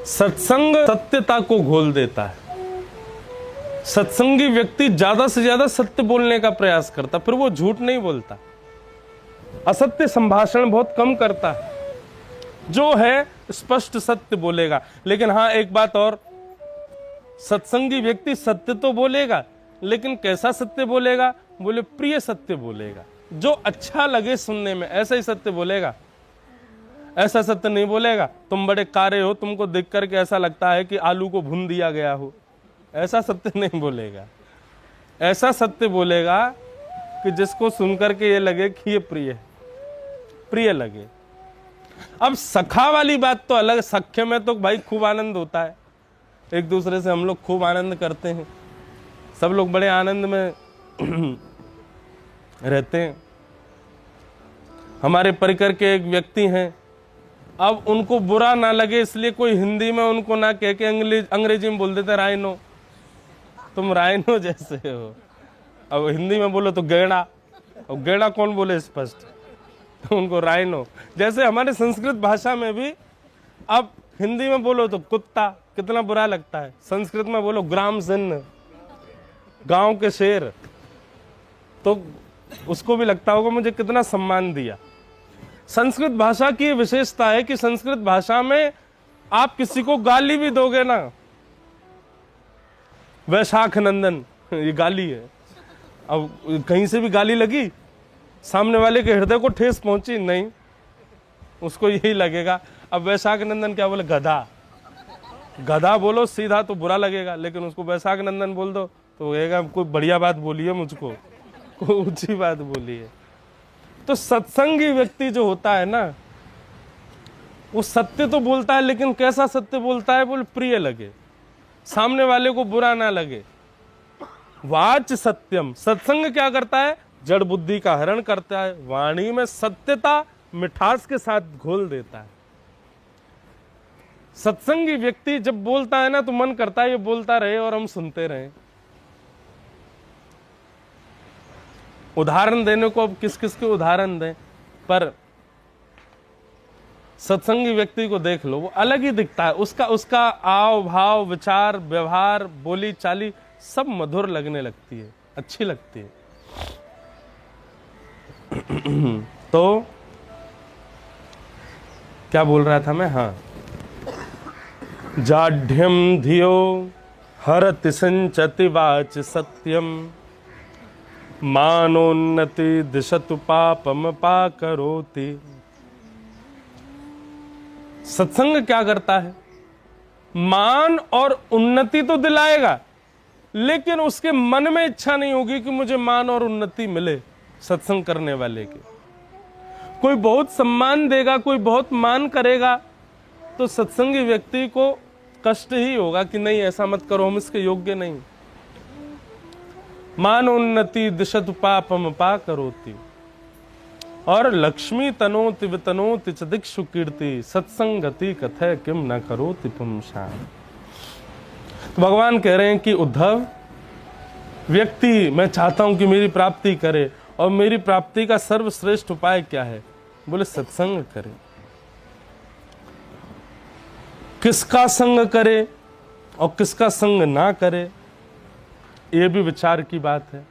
सत्संग सत्यता को घोल देता है। सत्संगी व्यक्ति ज्यादा से ज्यादा सत्य बोलने का प्रयास करता, फिर वो झूठ नहीं बोलता, असत्य संभाषण बहुत कम करता है, जो है स्पष्ट सत्य बोलेगा। लेकिन हाँ, एक बात और, सत्संगी व्यक्ति सत्य तो बोलेगा, लेकिन कैसा सत्य बोलेगा? बोले प्रिय सत्य बोलेगा, जो अच्छा लगे सुनने में, ऐसा ही सत्य बोलेगा। ऐसा सत्य नहीं बोलेगा तुम बड़े कारे हो, तुमको देख करके ऐसा लगता है कि आलू को भून दिया गया हो, ऐसा सत्य नहीं बोलेगा। ऐसा सत्य बोलेगा कि जिसको सुनकर के ये लगे कि ये प्रिय लगे। अब सखा वाली बात तो अलग, सख्य में तो भाई खूब आनंद होता है, एक दूसरे से हम लोग खूब आनंद करते हैं, सब लोग बड़े आनंद में रहते हैं। हमारे परिकर के एक व्यक्ति हैं, अब उनको बुरा ना लगे इसलिए कोई हिंदी में उनको ना कह के अंग्रेजी में बोल देते राइनो, तुम राइनो जैसे हो। अब हिंदी में बोलो तो गेड़ा, और गेड़ा कौन बोले स्पष्ट, तो उनको राइनो। जैसे हमारे संस्कृत भाषा में भी अब हिंदी में बोलो तो कुत्ता, कितना बुरा लगता है, संस्कृत में बोलो ग्राम सिंह, गांव के शेर, तो उसको भी लगता होगा मुझे कितना सम्मान दिया। संस्कृत भाषा की विशेषता है कि संस्कृत भाषा में आप किसी को गाली भी दोगे ना, वैशाख नंदन, ये गाली है। अब कहीं से भी गाली लगी, सामने वाले के हृदय को ठेस पहुंची नहीं, उसको यही लगेगा। अब वैशाख नंदन क्या बोले? गधा। गधा बोलो सीधा तो बुरा लगेगा, लेकिन उसको वैशाख नंदन बोल दो तो कहेगा कोई बढ़िया बात बोली है मुझको, कोई ऊंची बात बोली है। तो सत्संगी व्यक्ति जो होता है ना, वो सत्य तो बोलता है, लेकिन कैसा सत्य बोलता है? बोले प्रिय लगे, सामने वाले को बुरा ना लगे। वाच सत्यम, सत्संग क्या करता है? जड़ बुद्धि का हरण करता है, वाणी में सत्यता मिठास के साथ घोल देता है। सत्संगी व्यक्ति जब बोलता है ना, तो मन करता है ये बोलता रहे और हम सुनते रहे। उदाहरण देने को अब किस किस के उदाहरण दें, पर सत्संगी व्यक्ति को देख लो, वो अलग ही दिखता है। उसका आव भाव, विचार, व्यवहार, बोली चाली सब मधुर लगने लगती है, अच्छी लगती है। तो क्या बोल रहा था मैं? हाँ, जाढ्यम धियो हरति संचति वाच सत्यम, मानोन्नति दिशतु पापम पाकरोति। सत्संग क्या करता है? मान और उन्नति तो दिलाएगा, लेकिन उसके मन में इच्छा नहीं होगी कि मुझे मान और उन्नति मिले। सत्संग करने वाले के कोई बहुत सम्मान देगा, कोई बहुत मान करेगा, तो सत्संगी व्यक्ति को कष्ट ही होगा कि नहीं ऐसा मत करो, हम इसके योग्य नहीं। मान उन्नति दिशत पापम पाकरोति, और लक्ष्मी तनोति वितनोति च दिक्षु कीर्ति, सत्संगति कथय किम न करोति पुंसाम। तो भगवान कह रहे हैं कि उद्धव, व्यक्ति मैं चाहता हूं कि मेरी प्राप्ति करे, और मेरी प्राप्ति का सर्वश्रेष्ठ उपाय क्या है? बोले सत्संग करे। किसका संग करे और किसका संग ना करे, ये भी विचार की बात है।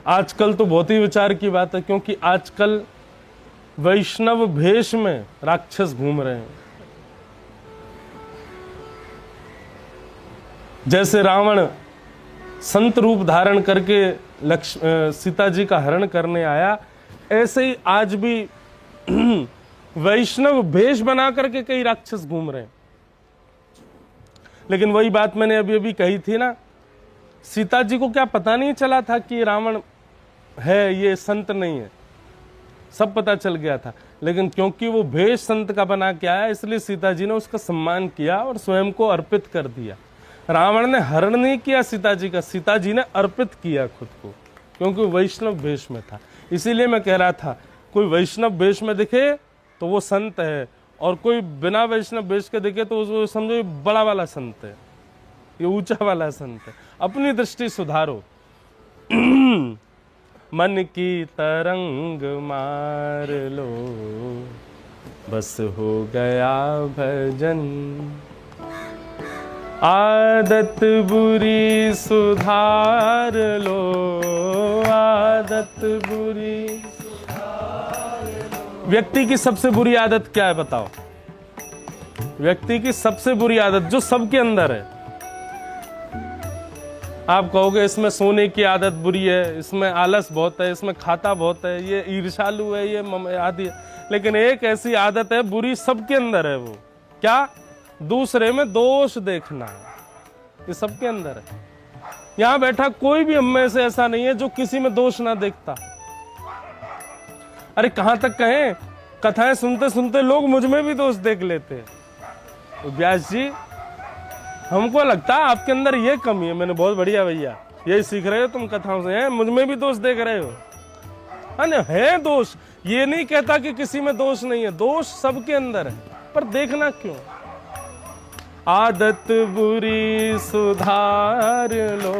आजकल तो बहुत ही विचार की बात है, क्योंकि आजकल वैष्णव भेष में राक्षस घूम रहे हैं। जैसे रावण संत रूप धारण करके सीता जी का हरण करने आया, ऐसे ही आज भी वैष्णव भेष बना करके कई राक्षस घूम रहे हैं। लेकिन वही बात मैंने अभी अभी कही थी ना, सीता जी को क्या पता नहीं चला था कि रावण है, ये संत नहीं है? सब पता चल गया था, लेकिन क्योंकि वो भेष संत का बना के आया, इसलिए सीता जी ने उसका सम्मान किया और स्वयं को अर्पित कर दिया। रावण ने हरण नहीं किया सीता जी का, सीता जी ने अर्पित किया खुद को, क्योंकि वैष्णव भेष में था। इसीलिए मैं कह रहा था, कोई वैष्णव भेष में दिखे तो वो संत है, और कोई बिना वैष्णव भेष के दिखे तो उसको समझो ये बड़ा वाला संत है, ये ऊंचा वाला संत है। अपनी दृष्टि सुधारो। मन की तरंग मार लो, बस हो गया भजन। आदत बुरी सुधार लो, आदत बुरी। व्यक्ति की सबसे बुरी आदत क्या है बताओ? व्यक्ति की सबसे बुरी आदत जो सबके अंदर है। आप कहोगे इसमें सोने की आदत बुरी है, इसमें आलस बहुत है, इसमें खाता बहुत है, ये ईर्ष्यालु है, ये आदि है। लेकिन एक ऐसी आदत है बुरी सबके अंदर है, वो क्या? दूसरे में दोष देखना। ये सबके अंदर है। यहां बैठा कोई भी हम में से ऐसा नहीं है जो किसी में दोष ना देखता। अरे कहां तक कहें, कथाएं सुनते सुनते लोग मुझ में भी दोष देख लेते हैं। तो व्यास जी, हमको लगता है आपके अंदर ये कमी है। मैंने बहुत बढ़िया भैया, यही सीख रहे हो तुम कथाओं से, हैं मुझ में भी दोष देख रहे हो। है दोष, ये नहीं कहता कि किसी में दोष नहीं है, दोष सबके अंदर है, पर देखना क्यों? आदत बुरी सुधार लो,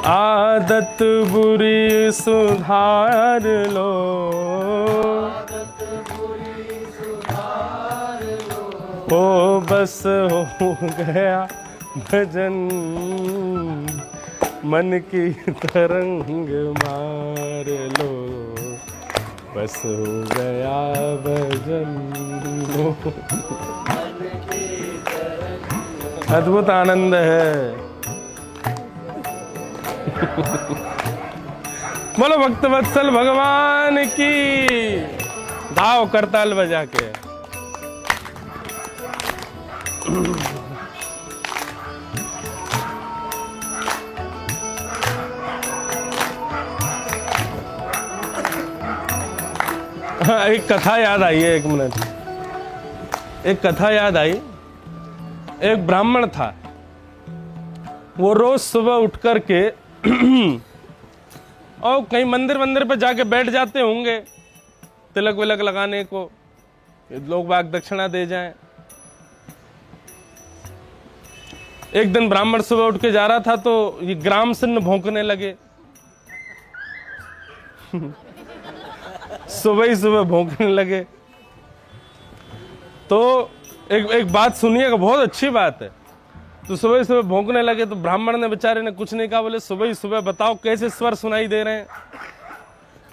आदत बुरी सुधार लो, ओ बस हो गया भजन, मन की तरंग मार लो, बस हो गया भजन। अद्भुत आनंद है। बोलो भक्त वत्सल भगवान की। गाओ करताल बजा के। एक कथा याद आई है, एक मिनट। एक कथा याद आई। एक ब्राह्मण था, वो रोज सुबह उठ करके और कहीं मंदिर पे जाके बैठ जाते होंगे तिलक विलक लगाने को, लोग बाग दक्षिणा दे जाएं। एक दिन ब्राह्मण सुबह उठ के जा रहा था तो ये ग्राम सिन्न भौंकने लगे। सुबह ही सुबह भौंकने लगे। तो एक बात सुनिएगा, बहुत अच्छी बात है। तो सुबह ही सुबह भौंकने लगे तो ब्राह्मण ने बेचारे ने कुछ नहीं कहा, बोले सुबह ही सुबह बताओ कैसे स्वर सुनाई दे रहे हैं।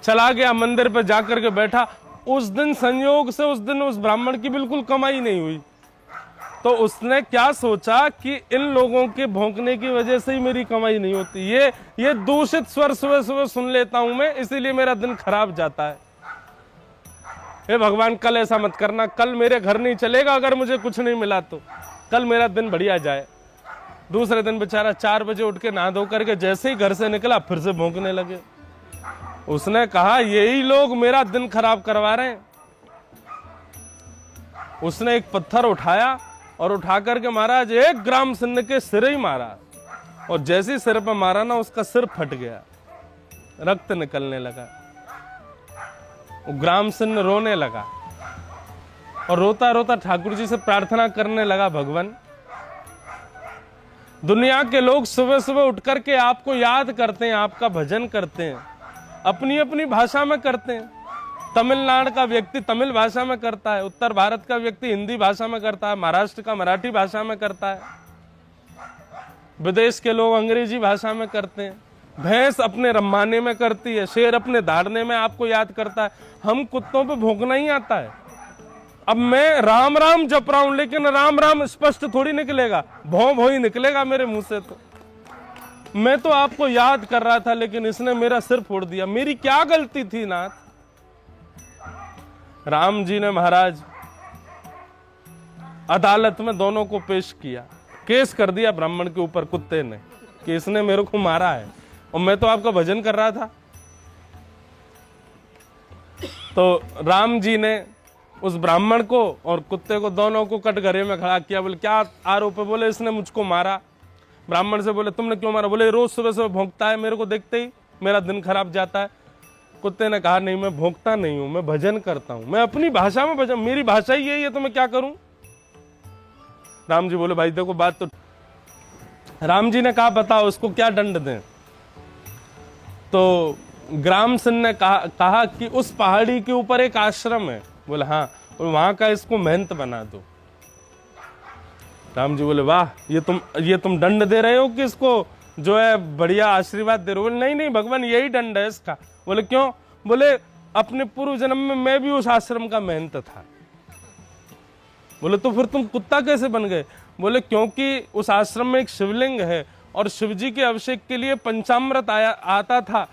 चला गया मंदिर पे जाकर के बैठा। उस दिन संयोग से उस दिन उस ब्राह्मण की बिल्कुल कमाई नहीं हुई। तो उसने क्या सोचा कि इन लोगों के भौंकने की वजह से ही मेरी कमाई नहीं होती, ये दूषित स्वर सुबह सुबह सुन लेता हूं मैं, इसीलिए मेरा दिन खराब जाता है। हे भगवान, कल ऐसा मत करना, कल मेरे घर नहीं चलेगा अगर मुझे कुछ नहीं मिला तो, कल मेरा दिन बढ़िया जाए। दूसरे दिन बेचारा 4 बजे उठ के नहा धो करके जैसे ही घर से निकला फिर से भौंकने लगे। उसने कहा यही लोग मेरा दिन खराब करवा रहे हैं। उसने एक पत्थर उठाया और उठा करके महाराज एक ग्राम सिन्न के सिर ही मारा, और जैसे ही सिर पर मारा ना उसका सिर फट गया, रक्त निकलने लगा। ग्राम सिन्न रोने लगा और रोता रोता ठाकुर जी से प्रार्थना करने लगा, भगवान दुनिया के लोग सुबह सुबह उठ करके आपको याद करते हैं, आपका भजन करते हैं, अपनी अपनी भाषा में करते हैं। तमिलनाडु का व्यक्ति तमिल भाषा में करता है, उत्तर भारत का व्यक्ति हिंदी भाषा में करता है, महाराष्ट्र का मराठी भाषा में करता है, विदेश के लोग अंग्रेजी भाषा में करते हैं, भैंस अपने रम्माने में करती है, शेर अपने दहाड़ने में आपको याद करता है। हम कुत्तों पे भौंकना ही आता है। अब मैं राम राम जप रहा हूं, लेकिन राम राम स्पष्ट थोड़ी निकलेगा, भौं भौं ही निकलेगा मेरे मुंह से। तो मैं तो आपको याद कर रहा था, लेकिन इसने मेरा सिर फोड़ दिया, मेरी क्या गलती थी नाथ? राम जी ने महाराज अदालत में दोनों को पेश किया, केस कर दिया ब्राह्मण के ऊपर कुत्ते ने कि इसने मेरे को मारा है और मैं तो आपका भजन कर रहा था। तो राम जी ने उस ब्राह्मण को और कुत्ते को दोनों को कटघरे में खड़ा किया। बोले क्या आरोप है? बोले इसने मुझको मारा। ब्राह्मण से बोले तुमने क्यों मारा? बोले रोज सुबह सुबह भौंकता है, मेरे को देखते ही मेरा दिन खराब जाता है। कुत्ते ने कहा नहीं, मैं भौंकता नहीं हूं, मैं भजन करता हूं, मैं अपनी भाषा में भजन, मेरी भाषा ही यही है, तो मैं क्या करूं? राम जी बोले भाई देखो बात तो। राम जी ने कहा बताओ इसको क्या दंड दें? तो ग्रामसेन ने कहा कि उस पहाड़ी के ऊपर एक आश्रम है। बोले हाँ, और वहां का इसको महंत बना दो। राम जी बोले वाह, ये तुम दंड दे रहे हो कि इसको जो है बढ़िया आशीर्वाद दे रहे हो? बोले नहीं नहीं भगवान, यही दंड है इसका। बोले क्यों? बोले अपने पूर्व जन्म में मैं भी उस आश्रम का महंत था। बोले तो फिर तुम कुत्ता कैसे बन गए? बोले क्योंकि उस आश्रम में एक शिवलिंग है और शिव जी के अभिषेक के लिए पंचामृत आता था,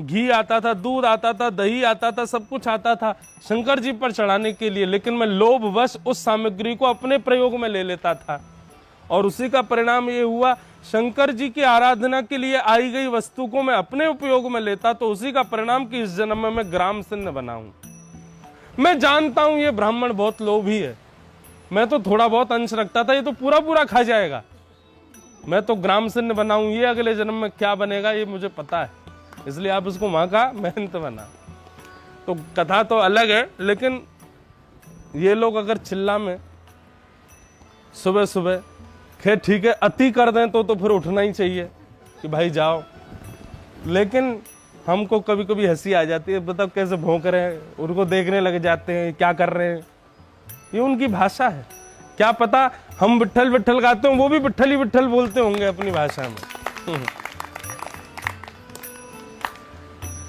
घी आता था, दूध आता था, दही आता था, सब कुछ आता था शंकर जी पर चढ़ाने के लिए, लेकिन मैं लोभवश उस सामग्री को अपने प्रयोग में ले लेता था और उसी का परिणाम ये हुआ, शंकर जी की आराधना के लिए आई गई वस्तु को मैं अपने उपयोग में लेता, तो उसी का परिणाम कि इस जन्म में मैं ग्रामसेन बना हूं। मैं जानता हूं ये ब्राह्मण बहुत लोभी है, मैं तो थोड़ा बहुत अंश रखता था, ये तो पूरा पूरा खा जाएगा। मैं तो ग्रामसेन बना हूं, ये अगले जन्म में क्या बनेगा ये मुझे पता है, इसलिए आप इसको वहां का महंत बना। तो कथा तो अलग है, लेकिन ये लोग अगर चिल्ला में सुबह सुबह, खैर ठीक है अति कर दें तो फिर उठना ही चाहिए कि भाई जाओ, लेकिन हमको कभी कभी हंसी आ जाती है, बताओ कैसे भौंक रहे हैं, उनको देखने लग जाते हैं क्या कर रहे हैं। ये उनकी भाषा है, क्या पता हम विट्ठल विट्ठल गाते हो, वो भी विट्ठल ही विट्ठल बोलते होंगे अपनी भाषा में।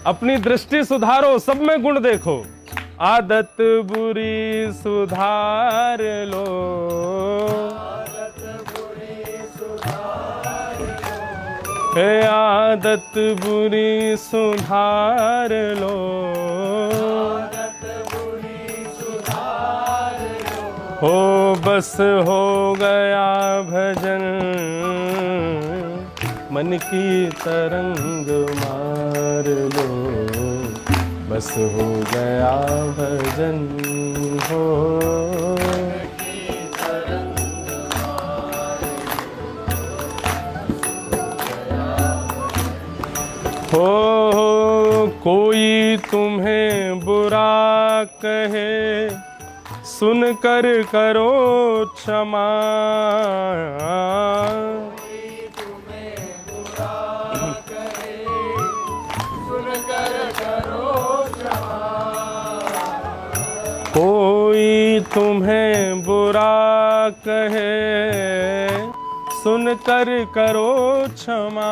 अपनी दृष्टि सुधारो, सब में गुण देखो, आदत बुरी सुधार लो, हे आदत बुरी सुधार लो, हो बस हो गया भजन, मन की तरंग मार लो, बस हो गया भजन हो। हो कोई तुम्हें बुरा कहे, सुनकर करो क्षमा, कोई तुम्हें बुरा कहे, सुनकर करो क्षमा,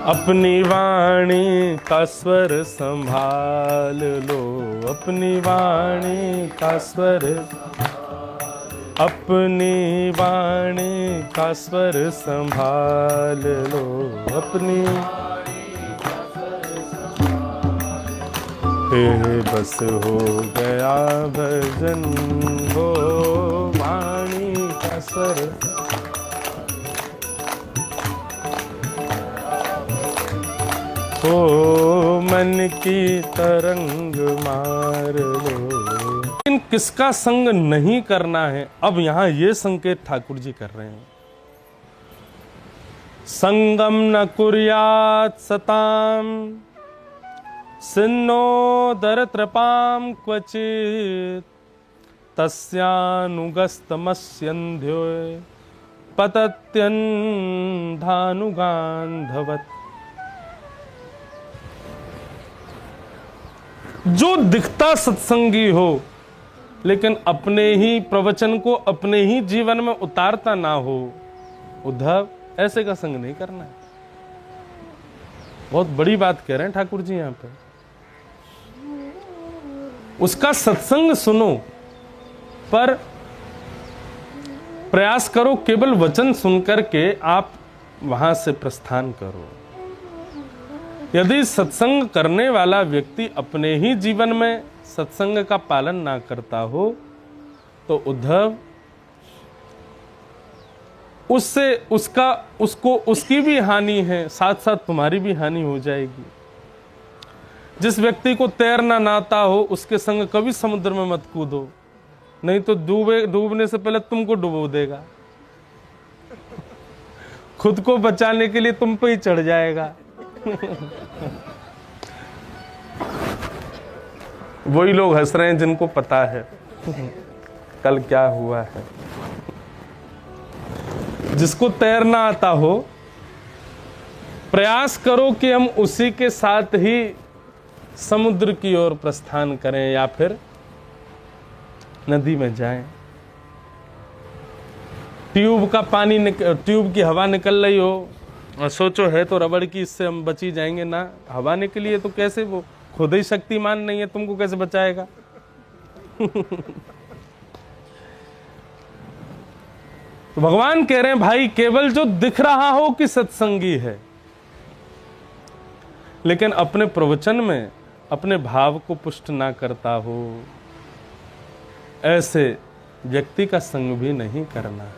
अपनी वाणी का स्वर संभाल लो, अपनी वाणी का स्वर, अपनी वाणी का स्वर संभाल लो, अपनी बस हो गया भजन हो, वाणी का स्वर, हो मन की तरंग मार लो। लेकिन किसका संग नहीं करना है, अब यहां ये संकेत ठाकुर जी कर रहे हैं। संगम न कुर्यात् सताम सिन्नो दरत्रपाम क्वचित, तस्यानुगस्तमस्यन्ध्यो पतत्यन्धानुगान्धवत्। जो दिखता सत्संगी हो लेकिन अपने ही प्रवचन को अपने ही जीवन में उतारता ना हो, उद्धव ऐसे का संग नहीं करना है। बहुत बड़ी बात कह रहे हैं ठाकुर जी यहां पे। उसका सत्संग सुनो, पर प्रयास करो केवल वचन सुनकर के आप वहां से प्रस्थान करो। यदि सत्संग करने वाला व्यक्ति अपने ही जीवन में सत्संग का पालन ना करता हो तो उद्धव उसकी भी हानि है, साथ साथ तुम्हारी भी हानि हो जाएगी। जिस व्यक्ति को तैरना ना आता हो उसके संग कभी समुद्र में मत कूदो, नहीं तो डूबने से पहले तुमको डुबो देगा। खुद को बचाने के लिए तुम पे ही चढ़ जाएगा। वही लोग हंस रहे हैं जिनको पता है। कल क्या हुआ है। जिसको तैरना आता हो, प्रयास करो कि हम उसी के साथ ही समुद्र की ओर प्रस्थान करें या फिर नदी में जाएं। ट्यूब का पानी ट्यूब की हवा निकल रही हो और सोचो है तो रबड़ की, इससे हम बची जाएंगे ना। हवा निकली है तो कैसे, वो खुद ही शक्तिमान नहीं है, तुमको कैसे बचाएगा। तो भगवान कह रहे हैं भाई, केवल जो दिख रहा हो कि सत्संगी है, लेकिन अपने प्रवचन में अपने भाव को पुष्ट ना करता हो, ऐसे व्यक्ति का संग भी नहीं करना।